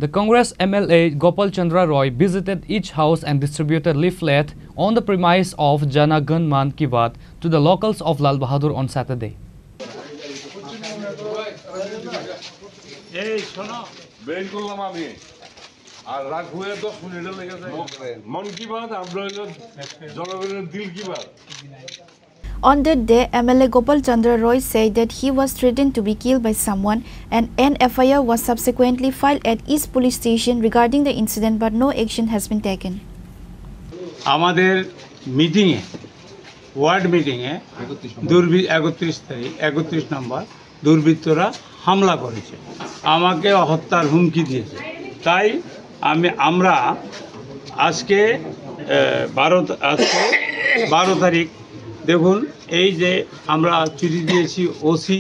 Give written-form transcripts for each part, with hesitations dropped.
The Congress MLA Gopal Chandra Roy visited each house and distributed leaflet on the premise of Jana Gan Man Ki Baat to the locals of Lal Bahadur on Saturday. On that day, MLA Gopal Chandra Roy said that he was threatened to be killed by someone, and an FIR was subsequently filed at East Police Station regarding the incident, but no action has been taken. আমাদের মিটিংয়ে word মিটিংয়ে 31 নম্বর দুর্বৃত্তরা হামলা করেছে, আমাকে হত্যার হুমকি দিয়েছে। তাই আমরা আজকে 12 তারিখ দেখুন, এই যে আমরা চিঠি দিয়েছি ওসি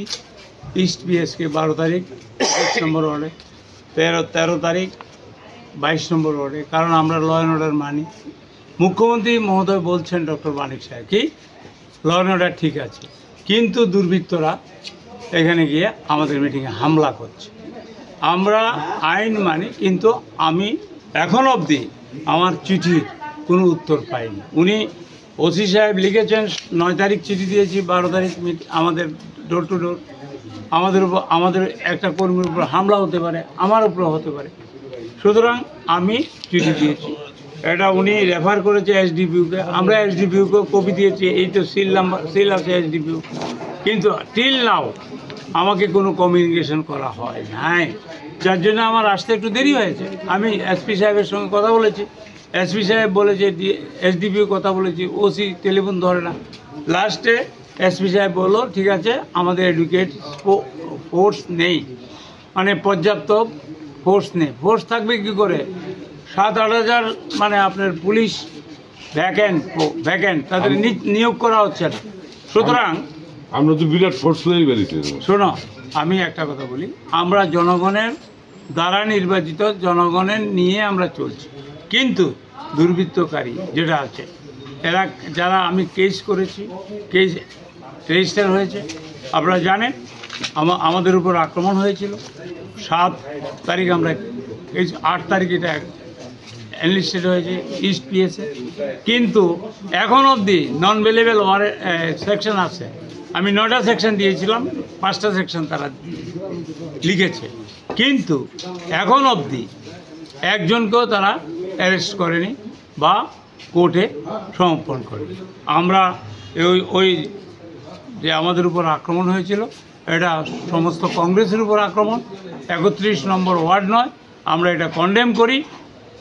ইস্ট পিএসকে 12 তারিখ 25 নম্বর ওয়ার্ডে, 13 তারিখ 22 নম্বর ওয়ার্ডে, কারণ আমরা ল অ্যান্ড অর্ডার মানি। মুখ্যমন্ত্রী মহোদয় বলছেন ডক্টর মানিক সাহেব কি ল অ্যান্ড অর্ডার ঠিক আছে, কিন্তু দুর্বৃত্তরা এখানে গিয়ে আমাদের মিটিংয়ে হামলা করছে। আমরা আইন মানি, কিন্তু আমি এখন অবধি আমার চিঠির কোনো উত্তর পাইনি। উনি ওসি সাহেব লিখেছেন 9 তারিখ চিঠি দিয়েছি, 12 তারিখ আমাদের ডোর টু ডোর। আমাদের একটা কর্মীর উপর হামলা হতে পারে, আমার উপর হতে পারে, সুতরাং আমি চিঠি দিয়েছি। এটা উনি রেফার করেছে এসডিপিউকে, আমরা এসডিপিউকে কপি দিয়েছি। এই তো সিল আছে এসডিপিউ, কিন্তু টিল নাও আমাকে কোনো কমিউনিকেশন করা হয় নাই, যার জন্য আমার আসতে একটু দেরি হয়েছে। আমি এসপি সাহেবের সঙ্গে কথা বলেছি, এসপি সাহেব বলেছে, এসডিপিও কথা বলেছি, ওসি টেলিফোন ধরে না। লাস্টে এসপি সাহেব বললো ঠিক আছে, আমাদের এডুকেট ফোর্স নেই, মানে পর্যাপ্ত ফোর্স নেই। ফোর্স থাকবে কি করে? 7-8 হাজার মানে আপনার পুলিশ ভ্যাকেন্ট তাদের নিয়োগ করা হচ্ছে না। সুতরাং আমরা তো বিরাট ফোর্স নিয়ে বেরিয়েছি। শোনো, আমি একটা কথা বলি, আমরা জনগণের দ্বারা নির্বাচিত, জনগণের নিয়ে আমরা চলছি, কিন্তু দুর্বৃত্তকারী যেটা আছে, এরা যারা আমি কেস করেছি, কেস রেজিস্টার হয়েছে, আপনারা জানেন আমাদের উপর আক্রমণ হয়েছিল 7 তারিখ, আমরা 8 তারিখ এটা এনলিস্টেড হয়েছে ইস্ট পিএসে, কিন্তু এখন অবধি নন ভেলেবেল সেকশন আছে। আমি 9টা সেকশন দিয়েছিলাম, 5টা সেকশন তারা লিখেছে, কিন্তু এখন অবধি একজনকেও তারা অ্যারেস্ট করেনি বা কোর্টে সমর্পণ করেনি। আমরা ওই যে আমাদের উপর আক্রমণ হয়েছিল, এটা সমস্ত কংগ্রেসের উপর আক্রমণ, 31 নম্বর ওয়ার্ড নয়। আমরা এটা কন্ডেম করি।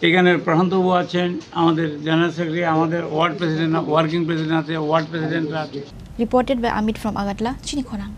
এখানের প্রশান্তবাবু আছেন, আমাদের জেনারেল সেক্রেটারি, আমাদের ওয়ার্ড প্রেসিডেন্ট, ওয়ার্কিং প্রেসিডেন্ট আছে, ওয়ার্ড প্রেসিডেন্টরা আছে। Reported by Amit from Agatla, Chinikhorang.